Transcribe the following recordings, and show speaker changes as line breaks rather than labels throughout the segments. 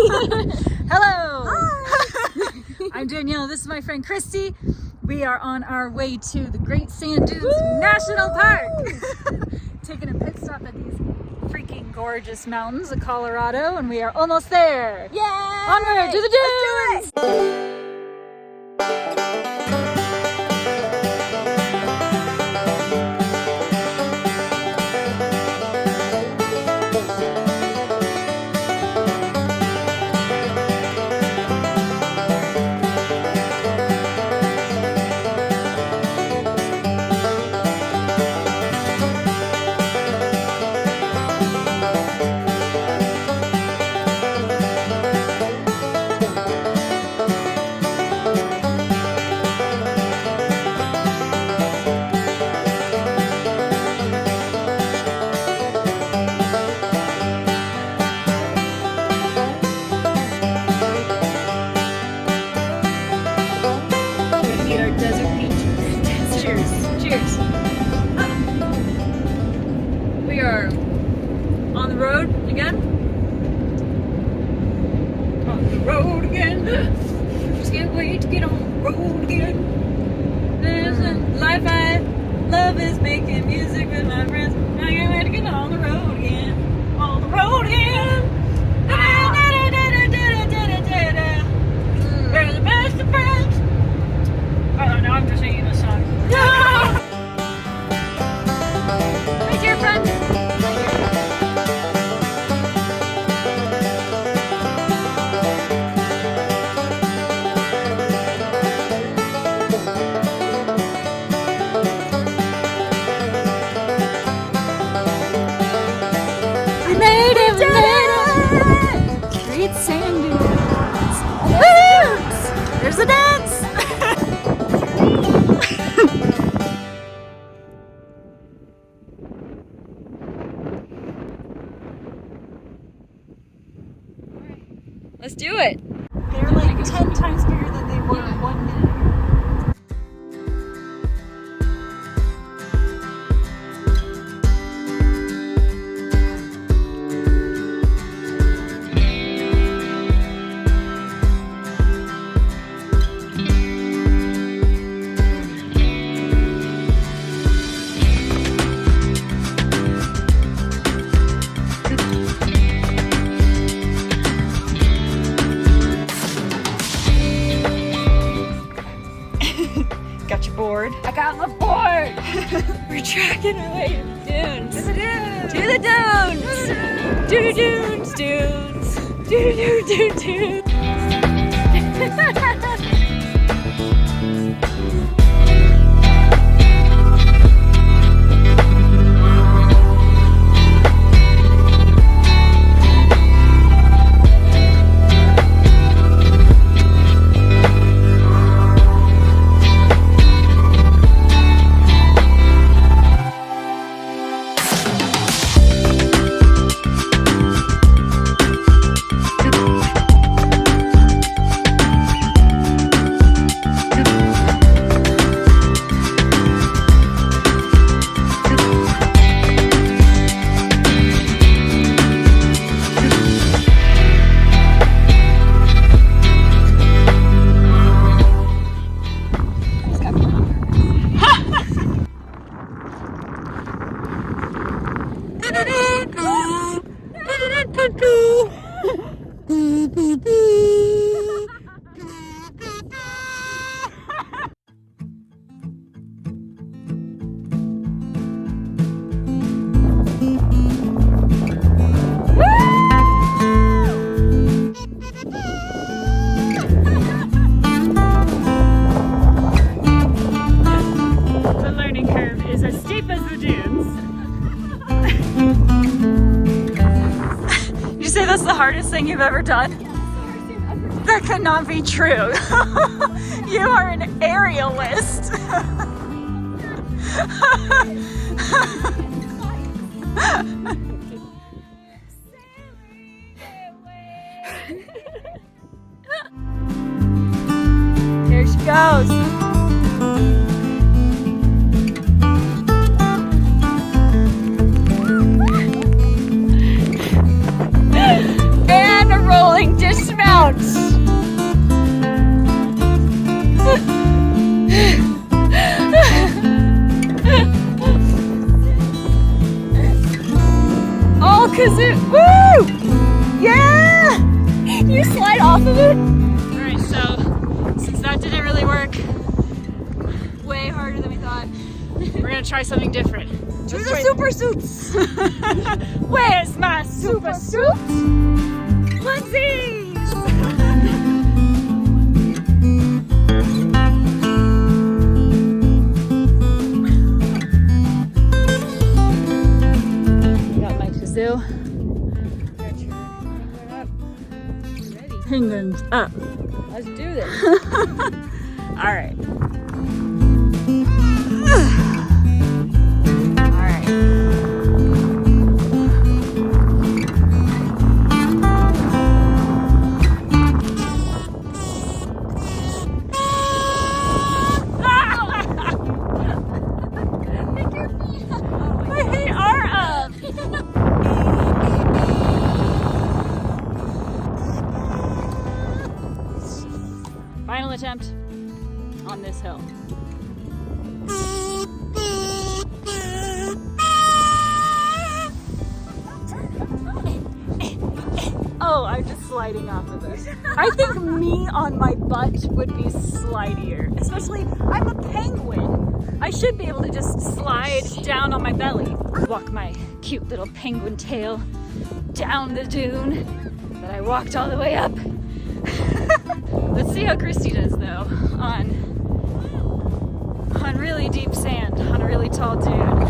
Hello! Hi! I'm Danielle, this is my friend Christy. We are on our way to the Great Sand Dunes National Park. Taking a pit stop at these freaking gorgeous mountains of Colorado, and we are almost there.
Yay!
Onward to the dunes!
Let's do it!
Just can't wait to get on the road again. There's a life I love is making music with my friends. I can't wait to get on the road again. On the road again. We're the best of friends. Oh no, I'm just singing this song. Hi dear friend. Great sand dunes. Woo! There's a dance. Let's do it. They're like 10 times bigger than they were 1 minute ago. Got your board? I got my board! We're tracking our way to the dunes. To the dunes! To the dunes! To the dunes! Dunes! To the dunes! That's the hardest thing you've ever done? That could not be true. You are an aerialist. Here she goes. Rolling dish cause it, woo! Yeah!
You slide off of it?
Alright, so since that didn't really work,
Way harder than we thought.
we're gonna try something different.
Do the super suits!
Where's my super suit? Onesies! Got my kazoo. Penguins up.
Let's do this.
All right. Final attempt on this hill. Oh, I'm just sliding off of this. I think me on my butt would be slidier. Especially, I'm a penguin. I should be able to just slide down on my belly. Walk my cute little penguin tail down the dune that I walked all the way up. Let's see how Christy does though on really deep sand on a really tall dune.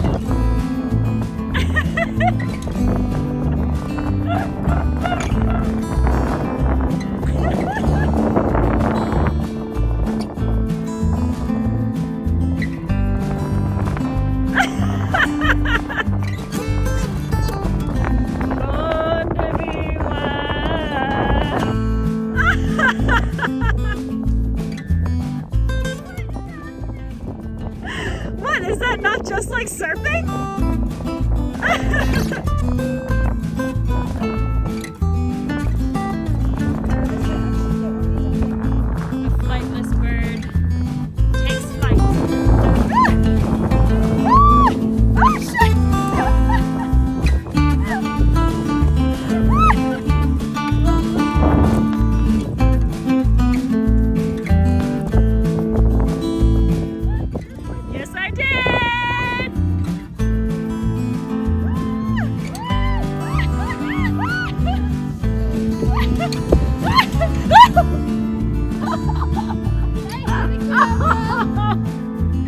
What, is that not just like surfing? A flightless bird takes flight. Oh shit! Yes, I did!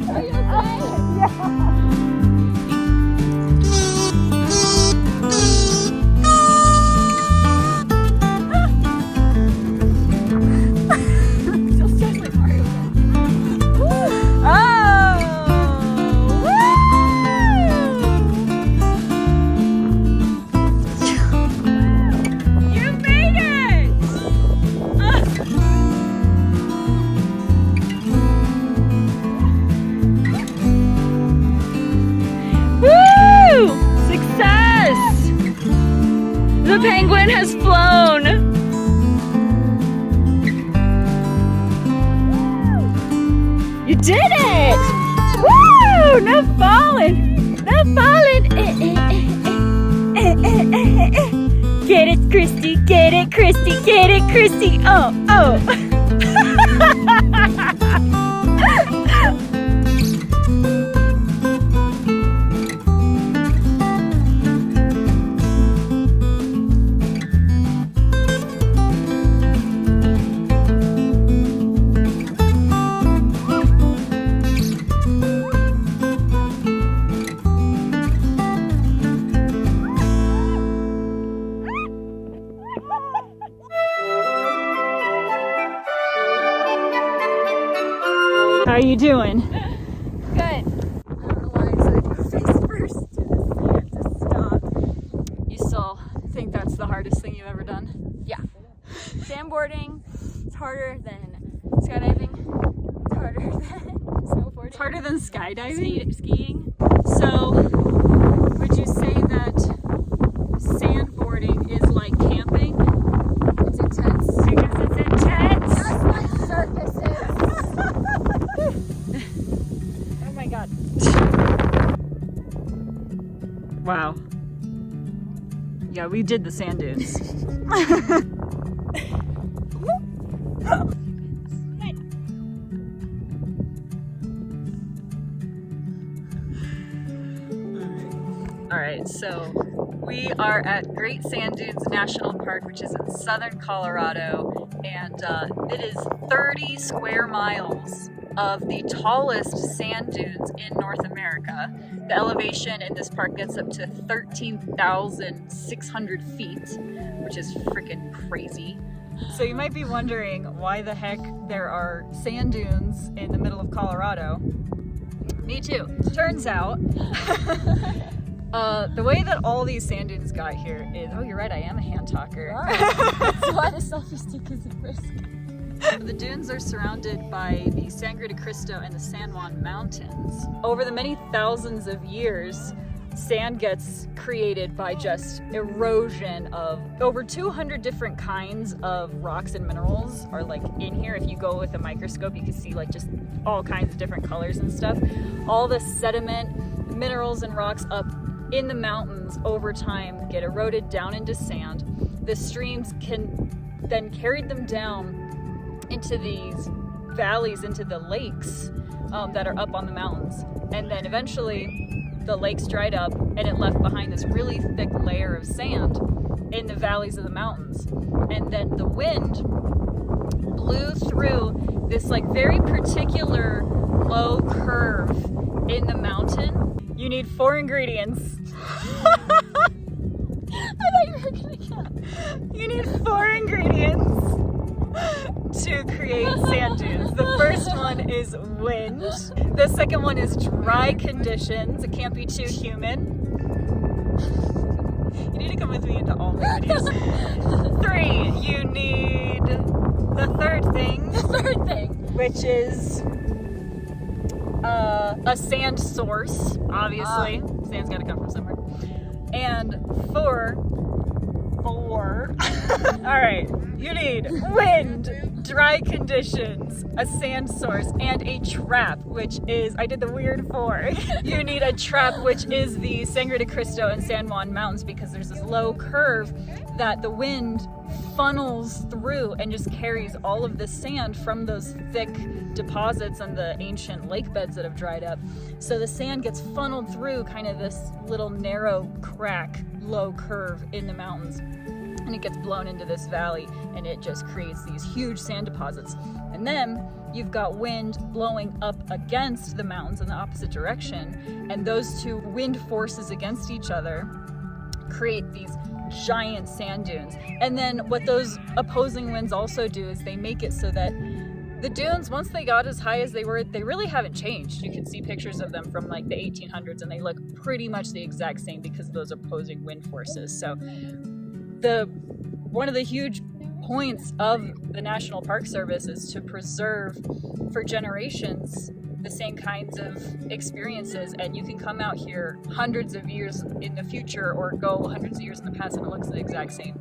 Are you okay?
Feels just like Mario. Oh! You made it! Woo! Success! The penguin has flown! You did it! Woo! No falling! No falling! Get it, Christy! Get it, Christy! Get it, Christy! Oh, oh! How are you doing?
Good. I don't know why I said face first to the sand to stop.
You still think that's the hardest thing you've ever done?
Yeah. Sandboarding is harder than skydiving. It's harder than snowboarding.
It's harder than skydiving?
Skiing.
So, would you say that sandboarding is like camping?
It's intense.
Because it's intense!
Just like circuses.
Oh my god. Wow. Yeah, we did the sand dunes. All right, so we are at Great Sand Dunes National Park, which is in southern Colorado, and it is 30 square miles of the tallest sand dunes in North America. The elevation in this park gets up to 13,600 feet, which is freaking crazy. So you might be wondering why the heck there are sand dunes in the middle of Colorado. Me too. Turns out, the way that all these sand dunes got here is, oh, you're right, I am a hand talker.
That's why the selfie stick isn't brisk.
The dunes are surrounded by the Sangre de Cristo and the San Juan Mountains. Over the many thousands of years, sand gets created by just erosion of over 200 different kinds of rocks and minerals are like in here. If you go with a microscope, you can see like just all kinds of different colors and stuff. All the sediment, minerals, and rocks up in the mountains over time get eroded down into sand. The streams can then carry them down into these valleys, into the lakes that are up on the mountains. And then eventually the lakes dried up and it left behind this really thick layer of sand in the valleys of the mountains. And then the wind blew through this like very particular low curve in the mountain. You need 4 ingredients.
I thought you were gonna count.
You need 4 ingredients to create sand dunes. The first one is wind. The second one is dry conditions. It can't be too humid. You need to come with me into all my videos. 3, you need the third thing.
The third thing.
Which is a sand source, obviously. Sand's gotta come from somewhere. And 4. All right, you need wind, dry conditions, a sand source, and a trap, which is, I did the weird 4. You need a trap, which is the Sangre de Cristo and San Juan Mountains, because there's this low curve that the wind funnels through and just carries all of the sand from those thick deposits and the ancient lake beds that have dried up. So the sand gets funneled through kind of this little narrow crack, low curve in the mountains, and it gets blown into this valley, and it just creates these huge sand deposits. And then you've got wind blowing up against the mountains in the opposite direction, and those two wind forces against each other create these giant sand dunes. And then what those opposing winds also do is they make it so that the dunes, once they got as high as they were, they really haven't changed. You can see pictures of them from like the 1800s, and they look pretty much the exact same because of those opposing wind forces. So one of the huge points of the National Park Service is to preserve for generations the same kinds of experiences, and you can come out here hundreds of years in the future or go hundreds of years in the past and it looks the exact same.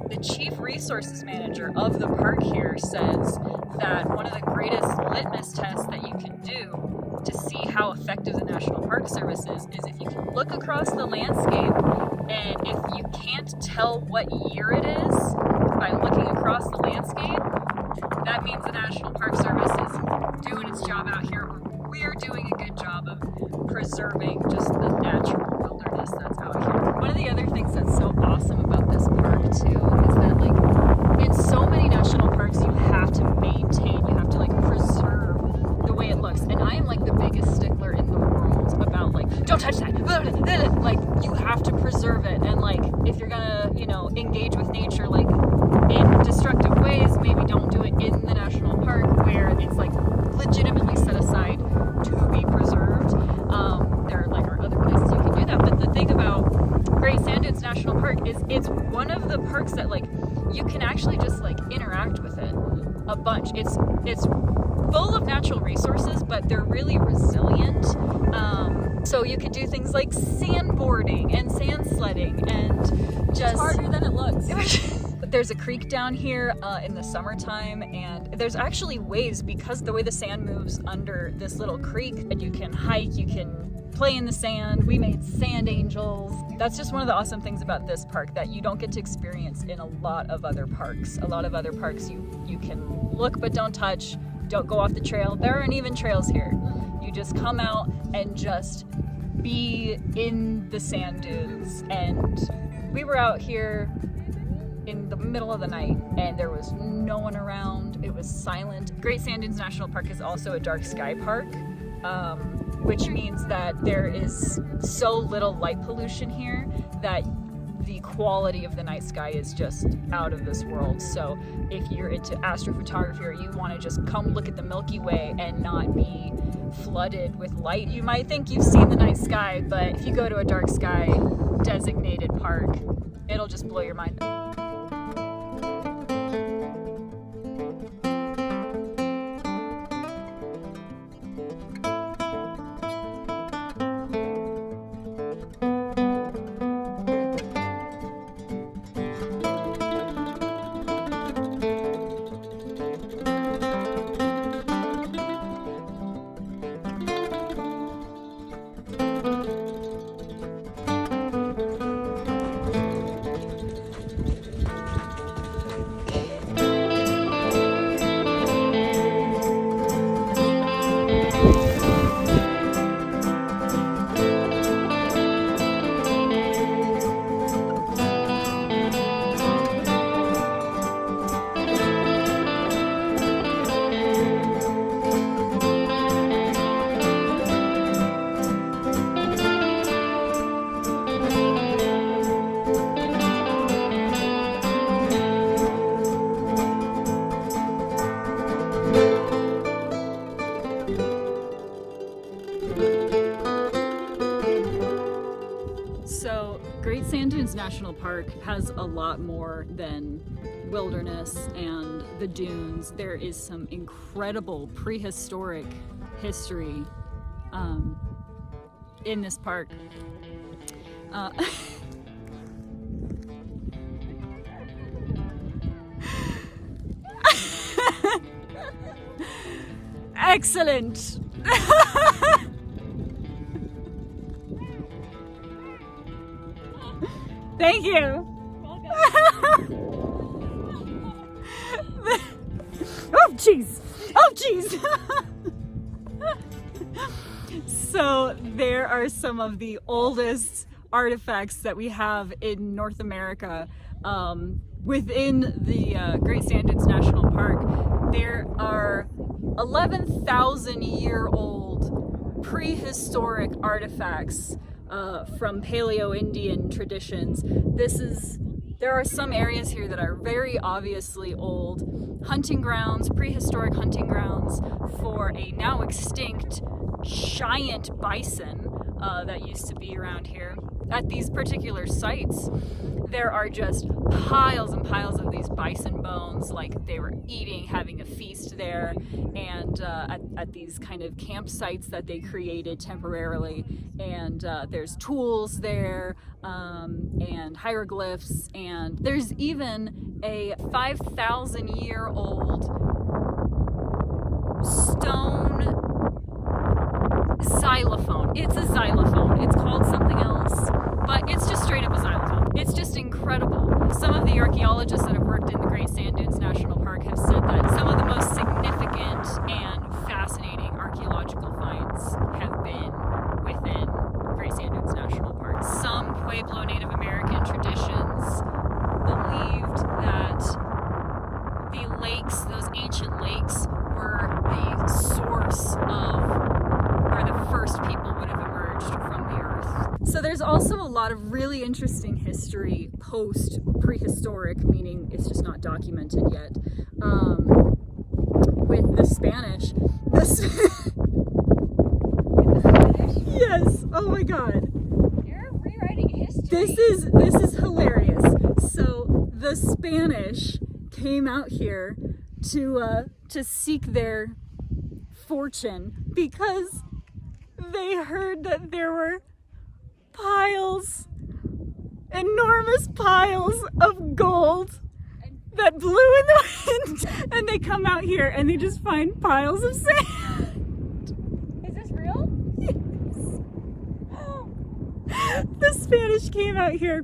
The chief resources manager of the park here says that one of the greatest litmus tests that you can do to see how effective the National Park Service is if you can look across the landscape, and if you can't tell what year it is by looking across the landscape, that means the National Park Service is doing its job out here. We're doing a good job of preserving just the natural wilderness that's out here. One of the other things that's so awesome about this park too is that like in so many national parks you have to maintain, you have to like preserve the way it looks. And I am like the biggest stickler in the world about like, don't touch that. Like you have to preserve it. And like if you're gonna, engage with nature like in destructive ways, maybe don't do it in the national park where it's like legitimately set aside to be preserved. There are other places you can do that. But the thing about Great Sand Dunes National Park is it's one of the parks that like you can actually just like interact with it a bunch. It's full of natural resources, but they're really resilient. So you can do things like sandboarding and sand sledding and just...
It's harder than it looks.
There's a creek down here in the summertime, and there's actually ways because the way the sand moves under this little creek, and you can hike, you can play in the sand. We made sand angels. That's just one of the awesome things about this park that you don't get to experience in a lot of other parks. A lot of other parks you can look but don't touch, don't go off the trail. There aren't even trails here. You just come out and just be in the sand dunes. And we were out here in the middle of the night and there was no one around. It was silent. Great Sand Dunes National Park is also a dark sky park, which means that there is so little light pollution here that the quality of the night sky is just out of this world. So if you're into astrophotography or you want to just come look at the Milky Way and not be flooded with light, you might think you've seen the night sky, but if you go to a dark sky designated park, it'll just blow your mind. Great Sand Dunes National Park has a lot more than wilderness and the dunes. There is some incredible prehistoric history in this park. Excellent! Thank you. Oh jeez. Oh jeez. So there are some of the oldest artifacts that we have in North America within the Great Sand Dunes National Park. There are 11,000-year-old prehistoric artifacts from Paleo-Indian traditions. There are some areas here that are very obviously old hunting grounds, prehistoric hunting grounds for a now extinct giant bison that used to be around here. At these particular sites, there are just piles and piles of these bison bones, like they were having a feast there, and at these kind of campsites that they created temporarily. And there's tools there, and hieroglyphs, and there's even a 5,000-year-old stone xylophone. It's a xylophone. It's called something else, but it's just straight up a xylophone. It's just incredible. Some of the archaeologists that have worked in the Great Sand Dunes National Park have said that some of the most significant and fascinating archaeological finds have been within Great Sand Dunes National Park. Some Pueblo Native American traditions believed that the lakes, those ancient lakes, were the source of where the first people would have emerged from the earth. So there's also a lot of really interesting history post-prehistoric, meaning it's just not documented yet, with the Spanish. Yes, oh my god.
You're rewriting history.
This is hilarious. So the Spanish came out here to seek their fortune because they heard that there were enormous piles of gold that blew in the wind, and they come out here and they just find piles of sand.
Is this real?
Yes. The Spanish came out here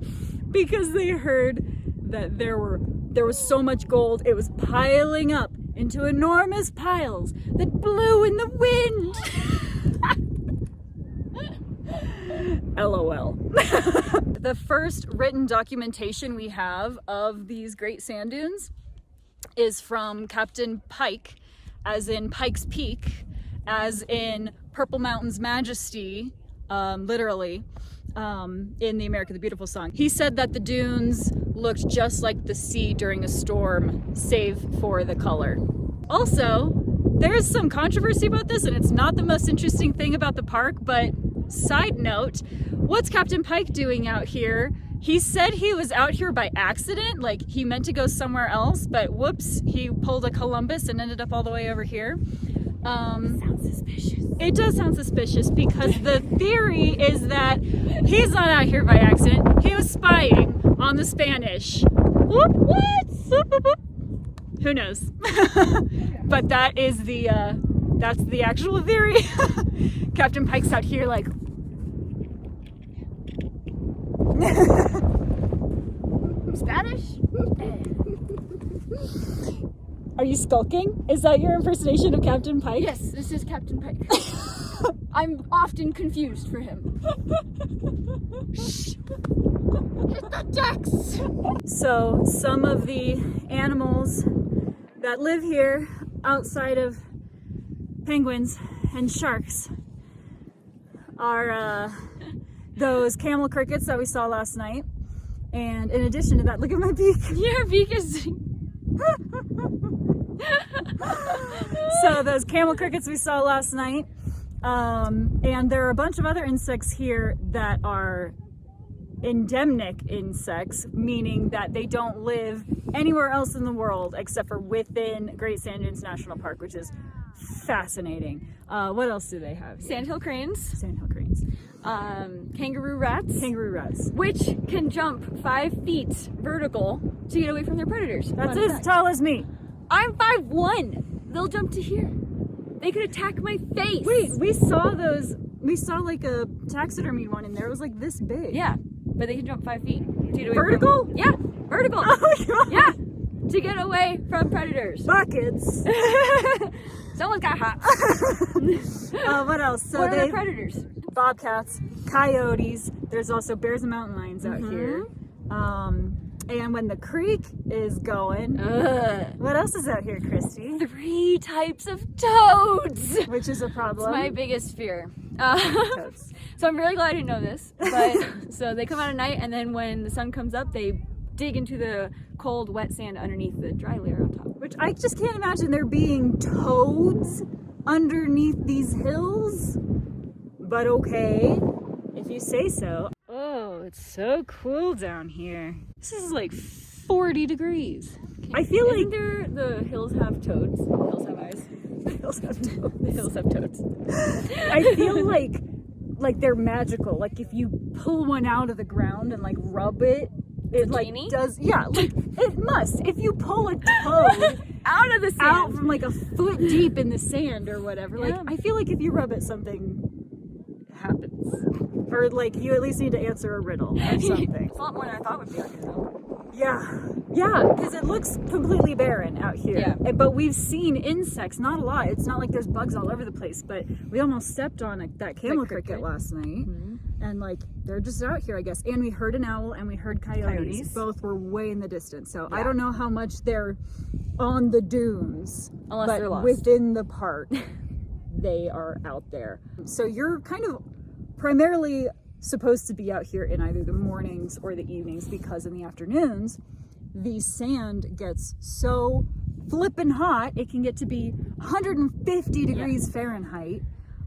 because they heard that there was so much gold, it was piling up into enormous piles that blew in the wind. LOL. The first written documentation we have of these great sand dunes is from Captain Pike, as in Pike's Peak, as in Purple Mountain's Majesty, literally, in the America the Beautiful song. He said that the dunes looked just like the sea during a storm, save for the color. Also, there's some controversy about this, and it's not the most interesting thing about the park, but side note, what's Captain Pike doing out here? He said he was out here by accident, like he meant to go somewhere else, but whoops, he pulled a Columbus and ended up all the way over here.
Sounds suspicious.
It does sound suspicious because the theory is that he's not out here by accident. He was spying on the Spanish. What? Who knows? But that is that's the actual theory. Captain Pike's out here like.
Spanish?
Are you skulking? Is that your impersonation of Captain Pike?
Yes, this is Captain Pike. I'm often confused for him. Shh. Hit the decks! So,
some of the animals that live here outside of penguins and sharks are those camel crickets that we saw last night. And in addition to that, look at my beak.
Your beak is...
So those camel crickets we saw last night, and there are a bunch of other insects here that are endemic insects, meaning that they don't live anywhere else in the world except for within Great Sand Dunes National Park, which is fascinating. What else do they have here?
Sandhill cranes.
Sandhill cranes.
Kangaroo rats.
Kangaroo rats.
Which can jump 5 feet vertical to get away from their predators.
That's as tall as me.
I'm 5'1". They'll jump to here. They could attack my face.
Wait, we saw those. We saw like a taxidermy one in there. It was like this big.
Yeah, but they can jump 5 feet to get away
Vertical?
from... Yeah, vertical.
Oh my god.
Yeah, to get away from predators.
Buckets.
Someone's got hops.
What else? So
what are the predators?
Bobcats, coyotes. There's also bears and mountain lions out here. And when the creek is going, what else is out here, Christy?
3 types of toads,
which is a problem.
It's my biggest fear. So I'm really glad I didn't know this. But so they come out at night, and then when the sun comes up, they dig into the cold, wet sand underneath the dry layer on top.
Which I just can't imagine there being toads underneath these hills. But okay, if you say so. Oh, it's so cool down here. This is like 40 degrees. I feel like
the hills have toads. The hills have eyes.
The hills have toads.
The hills have toads.
I feel like they're magical. Like if you pull one out of the ground and like rub it, it like
genie?
does. Yeah, like it must. If you pull a toad
out of the sand,
out from like a foot deep in the sand or whatever,
Yeah.
like I feel like if you rub it, something happens. Or like you at least need to answer a riddle or something.
It's a lot more than I thought would be out here though.
Yeah, because it looks completely barren out here.
Yeah.
But we've seen insects, not a lot. It's not like there's bugs all over the place, but we almost stepped on that camel cricket last night. And like, they're just out here, I guess. And we heard an owl and we heard coyotes. Both were way in the distance. So I don't know how much they're on the dunes.
Unless they're lost.
Within the park, they are out there. So you're kind of primarily supposed to be out here in either the mornings or the evenings, because in the afternoons the sand gets so flippin' hot it can get to be 150 degrees Fahrenheit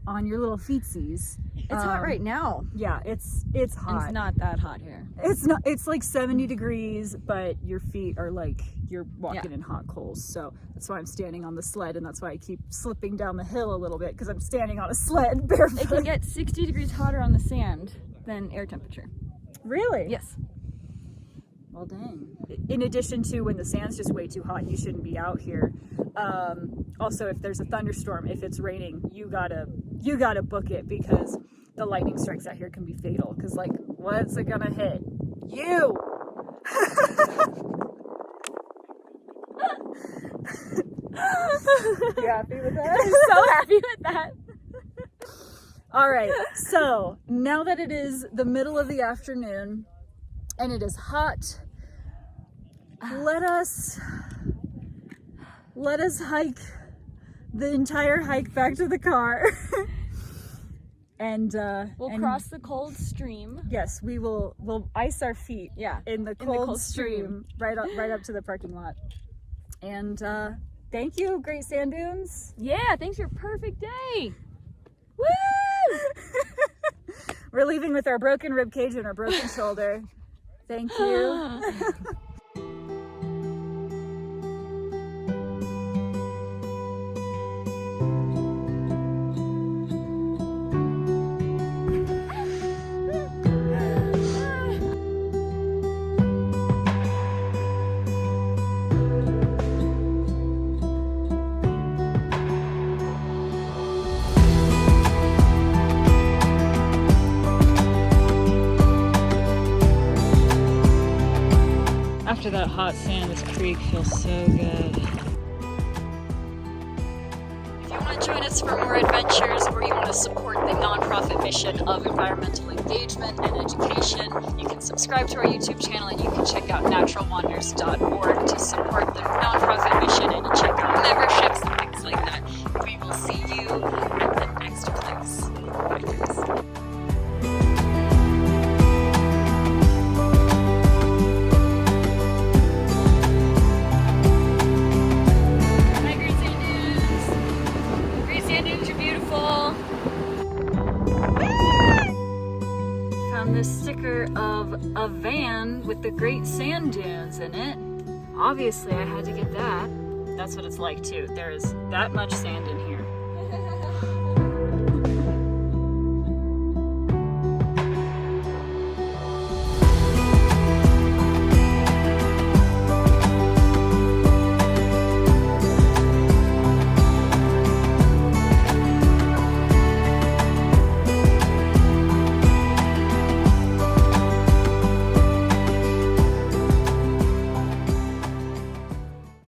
on your little feetsies.
It's hot right now.
Yeah, it's hot.
It's not that hot here.
It's like 70 degrees, but your feet are like you're walking in hot coals. So that's why I'm standing on the sled, and that's why I keep slipping down the hill a little bit, because I'm standing on a sled barefoot.
It can get 60 degrees hotter on the sand than air temperature.
Really?
Yes.
Well, dang. In addition to when the sand's just way too hot, you shouldn't be out here. Also, if there's a thunderstorm, if it's raining, you gotta book it, because the lightning strikes out here can be fatal. Because like What's it gonna hit? You! You happy with that?
I'm so happy with that.
All right, so now that it is the middle of the afternoon and it is hot, let us hike the entire hike back to the car. And
We'll cross the cold stream.
Yes, we'll ice our feet in the cold stream right up to the parking lot. And thank you, Great Sand Dunes.
Yeah, thanks for a perfect day. Woo!
We're leaving with our broken rib cage and our broken shoulder. Thank you. After that hot sand, this creek feels so good. If you want to join us for more adventures, or you want to support the nonprofit mission of environmental engagement and education, you can subscribe to our YouTube channel and you can check out naturalwonders.org to support the nonprofit mission and check out memberships and things like that. We will see you at the next place. Bye, guys. This sticker of a van with the Great Sand Dunes in it. Obviously I had to get that. That's what it's like too. There is that much sand in here.